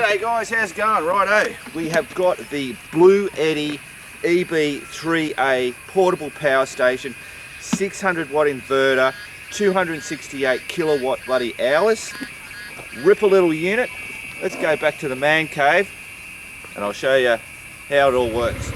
G'day guys, how's it going? Righto, we have got the BLUETTI EB3A portable power station, 600 watt inverter, 268 kilowatt bloody hours, ripper little unit. Let's go back to the man cave and I'll show you how it all works.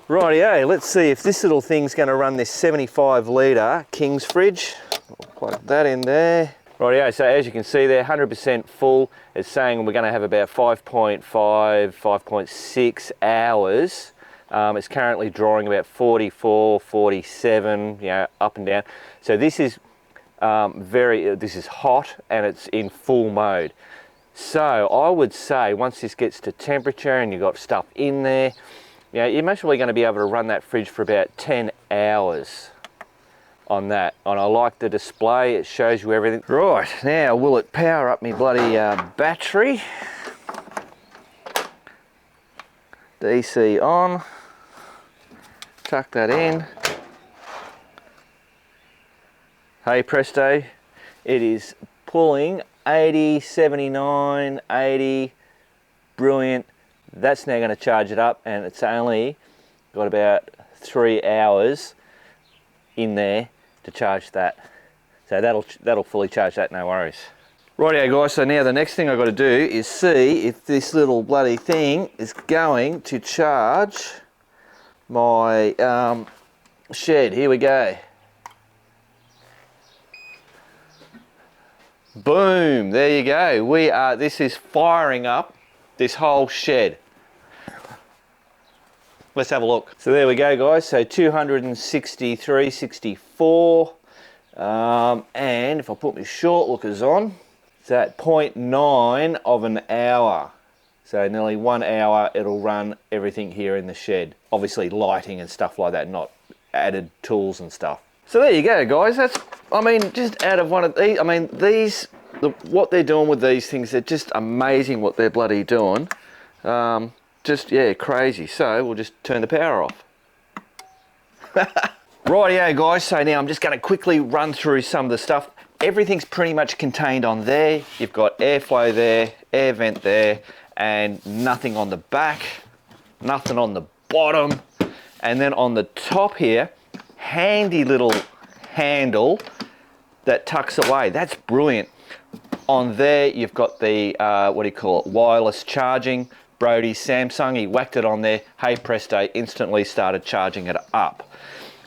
Rightio, let's see if this little thing's going to run this 75 litre King's fridge. I'll plug that in there. Rightio, so as you can see there, 100% full. It's saying we're going to have about 5.5, 5.6 hours. It's currently drawing about 44, 47, you know, up and down. So this is this is hot and it's in full mode. So I would say once this gets to temperature and you've got stuff in there, yeah, you're most probably going to be able to run that fridge for about 10 hours on that. And I like the display, it shows you everything. Right, now will it power up my bloody battery? DC on, tuck that in. Hey presto, it is pulling 80, 79, 80, brilliant. That's now going to charge it up, and it's only got about 3 hours in there to charge that. So that'll fully charge that, no worries. Rightio guys, so now the next thing I've got to do is see if this little bloody thing is going to charge my shed. Here we go. Boom, there you go. This is firing up this whole shed. Let's have a look. So there we go guys, so 263, 64, and if I put my short lookers on, it's at 0.9 of an hour. So nearly 1 hour it'll run everything here in the shed. Obviously lighting and stuff like that, not added tools and stuff. So there you go guys, that's, I mean, just out of one of these, I mean, what they're doing with these things, they're just amazing what they're bloody doing. Just, yeah, crazy. So we'll just turn the power off. Rightio guys, so now I'm just going to quickly run through some of the stuff. Everything's pretty much contained on there. You've got airflow there, air vent there, and nothing on the back, nothing on the bottom. And then on the top here, handy little handle that tucks away. That's brilliant. On there you've got the what do you call it, wireless charging. Brody Samsung, he whacked it on there, hey presto, instantly started charging it up.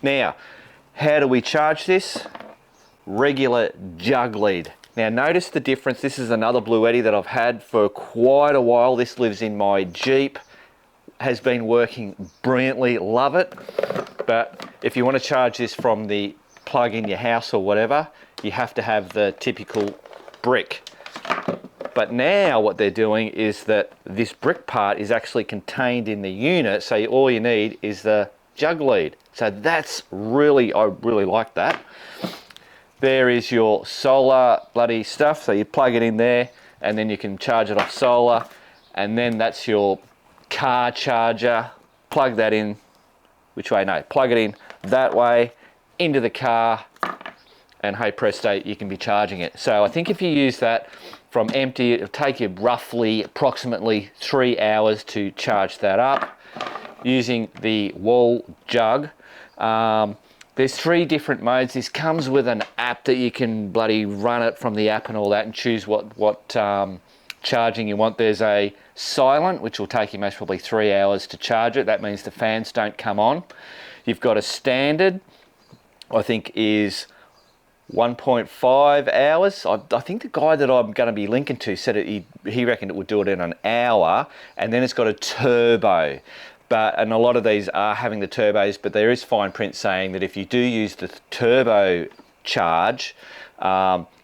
Now how do we charge this? Regular jug lead. Now notice the difference. This is another BLUETTI that I've had for quite a while. This lives in my Jeep, has been working brilliantly, love it. But if you want to charge this from the plug in your house or whatever, you have to have the typical brick. But now what they're doing is that this brick part is actually contained in the unit, so all you need is the jug lead. So that's really, I really like that. There is your solar bloody stuff, so you plug it in there and then you can charge it off solar, and then that's your car charger. Plug that in, which way? No, plug it in that way into the car, and hey presto, you can be charging it. So I think if you use that from empty, it'll take you roughly approximately 3 hours to charge that up using the wall jug. There's 3 different modes. This comes with an app that you can bloody run it from the app and all that and choose what charging you want. There's a silent, which will take you most probably 3 hours to charge it. That means the fans don't come on. You've got a standard, I think is 1.5 hours. I think the guy that I'm going to be linking to said he reckoned it would do it in an hour, and then it's got a turbo. And a lot of these are having the turbos, but there is fine print saying that if you do use the turbo charge,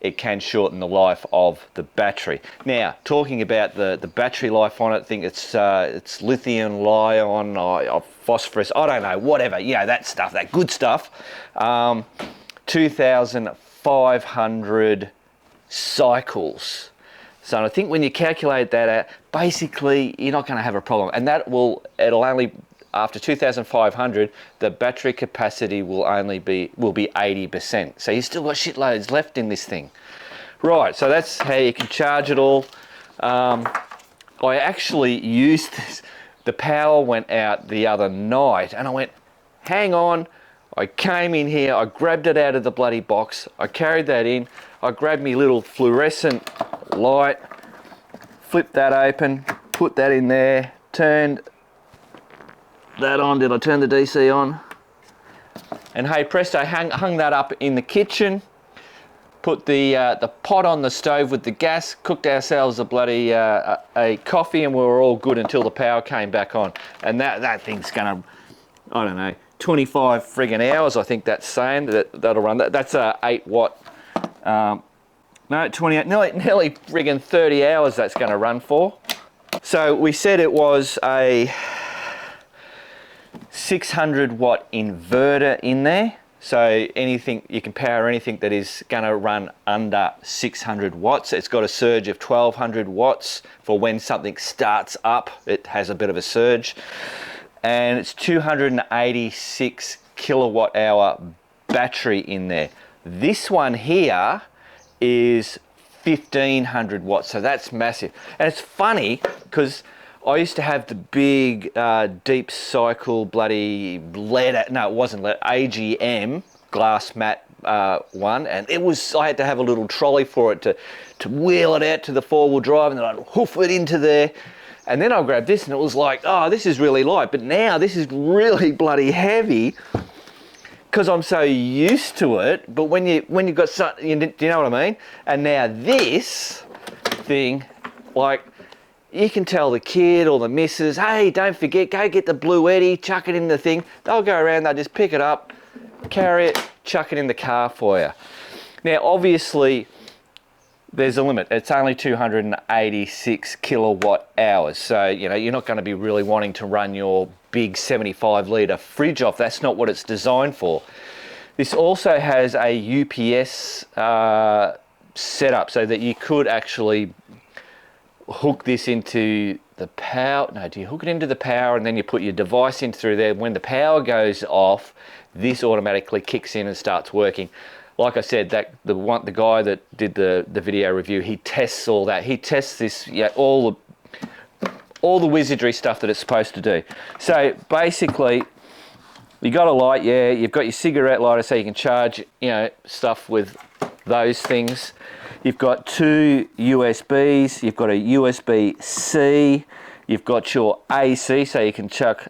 it can shorten the life of the battery. Now, talking about the battery life on it, I think it's lithium ion, phosphorus, I don't know, whatever, you know, that stuff, that good stuff. 2,500 cycles. So I think when you calculate that out, basically you're not going to have a problem, and it'll only after 2,500, the battery capacity will be 80%. So you still got shitloads left in this thing. Right, so that's how you can charge it all. I actually used this. The power went out the other night and I went, hang on. I came in here, I grabbed it out of the bloody box, I carried that in, I grabbed me little fluorescent light, flipped that open, put that in there, turned that on. Did I turn the DC on? And hey presto, hung that up in the kitchen, put the pot on the stove with the gas, cooked ourselves a bloody a coffee, and we were all good until the power came back on. And that thing's gonna, I don't know, 25 friggin' hours, I think that's saying that'll run. That's a 8 watt, no, 28, nearly friggin' 30 hours that's going to run for. So we said it was a 600 watt inverter in there. So anything, you can power anything that is going to run under 600 watts. It's got a surge of 1200 watts for when something starts up, it has a bit of a surge. And it's 286 kilowatt hour battery in there. This one here is 1500 watts, so that's massive. And it's funny because I used to have the big deep cycle bloody lead, no it wasn't lead, AGM glass mat one, and it was, I had to have a little trolley for it to wheel it out to the 4-wheel drive, and then I'd hoof it into there. And then I grabbed this and it was like, oh, this is really light. But now this is really bloody heavy because I'm so used to it. But when you've got something, do you know what I mean? And now this thing, like, you can tell the kid or the missus, hey, don't forget, go get the BLUETTI, chuck it in the thing. They'll go around, they'll just pick it up, carry it, chuck it in the car for you. Now, obviously, there's a limit. It's only 286 kilowatt hours. So, you know, you're not going to be really wanting to run your big 75 litre fridge off. That's not what it's designed for. This also has a UPS setup so that you could actually hook this into the power. No, do you hook it into the power and then you put your device in through there? When the power goes off, this automatically kicks in and starts working. Like I said, the guy that did the video review, he tests all that. He tests this, yeah, all the wizardry stuff that it's supposed to do. So basically, you got a light, yeah. You've got your cigarette lighter, so you can charge, you know, stuff with those things. You've got 2 USBs. You've got a USB-C. You've got your AC, so you can chuck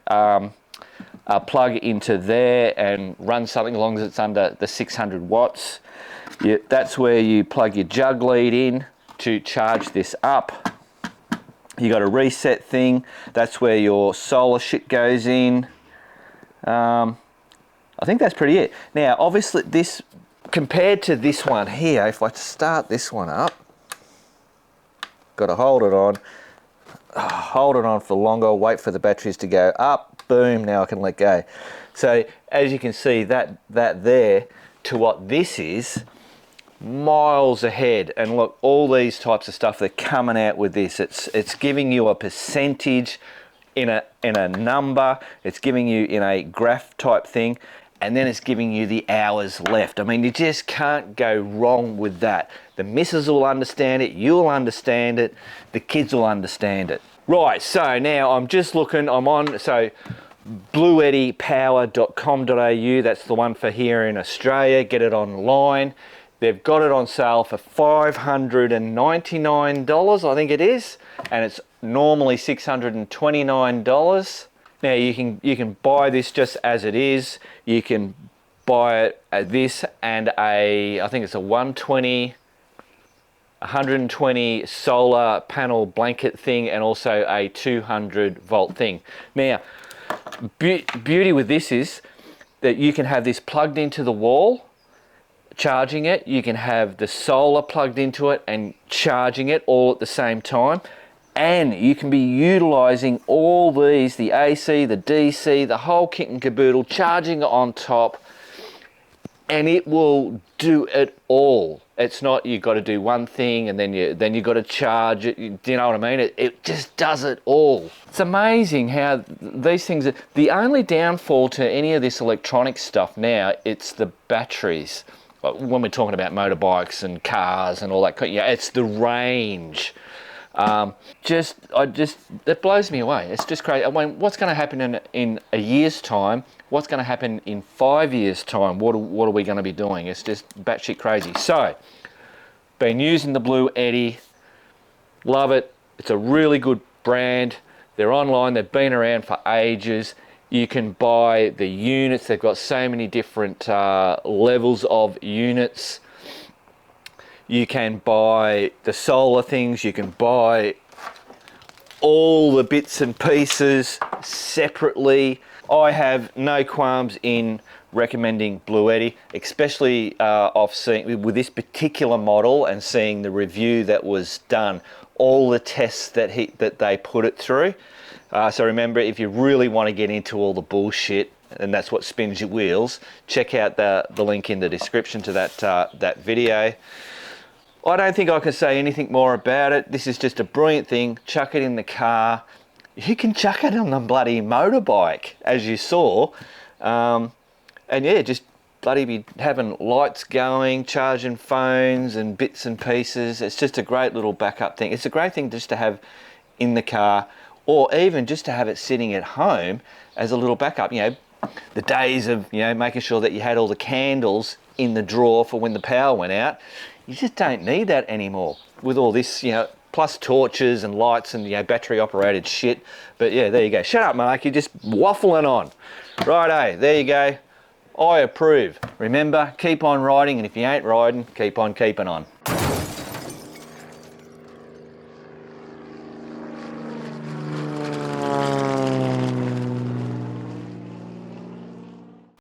plug into there and run something as long as it's under the 600 watts. That's where you plug your jug lead in to charge this up. You got a reset thing. That's where your solar shit goes in. I think that's pretty it. Now, obviously, this compared to this one here, if I start this one up, got to hold it on for longer, wait for the batteries to go up. Boom, now I can let go. So as you can see, that there to what this is, miles ahead. And look, all these types of stuff, they're coming out with this. It's giving you a percentage in a number, it's giving you in a graph type thing, and then it's giving you the hours left. I mean, you just can't go wrong with that. The missus will understand it, you'll understand it, the kids will understand it. Right, so now I'm just looking, I'm on, so BLUETTIpower.com.au, that's the one for here in Australia. Get it online. They've got it on sale for $599, I think it is, and it's normally $629. Now you can buy this just as it is. You can buy it at this and I think it's a 120 solar panel blanket thing, and also a 200 volt thing. Now, beauty with this is that you can have this plugged into the wall, charging it. You can have the solar plugged into it and charging it all at the same time. And you can be utilizing all these, the AC, the DC, the whole kit and caboodle, charging it on top. and it will do it all. It's not you've got to do one thing and then you got to charge it. Do you know what I mean? It just does it all. It's amazing how these things are. The only downfall to any of this electronic stuff now, it's the batteries. When we're talking about motorbikes and cars and all that, it's the range. That blows me away. It's just crazy. I mean, what's going to happen in a year's time? What's going to happen in 5 years' time? What are we going to be doing? It's just batshit crazy. So, been using the BLUETTI. Love it. It's a really good brand. They're online. They've been around for ages. You can buy the units. They've got so many different levels of units. You can buy the solar things. You can buy all the bits and pieces separately. I have no qualms in recommending BLUETTI, especially off seeing with this particular model and seeing the review that was done, all the tests that they put it through. So remember, if you really want to get into all the bullshit, and that's what spins your wheels, check out the link in the description to that video. I don't think I can say anything more about it. This is just a brilliant thing. Chuck it in the car. You can chuck it on the bloody motorbike, as you saw. And yeah, just bloody be having lights going, charging phones and bits and pieces. It's just a great little backup thing. It's a great thing just to have in the car, or even just to have it sitting at home as a little backup. You know, the days of, you know, making sure that you had all the candles in the drawer for when the power went out. You just don't need that anymore with all this, you know, plus torches and lights and, you know, battery operated shit. But yeah, there you go. Shut up, Mark, you're just waffling on. Righto, there you go. I approve. Remember, keep on riding, and if you ain't riding, keep on keeping on.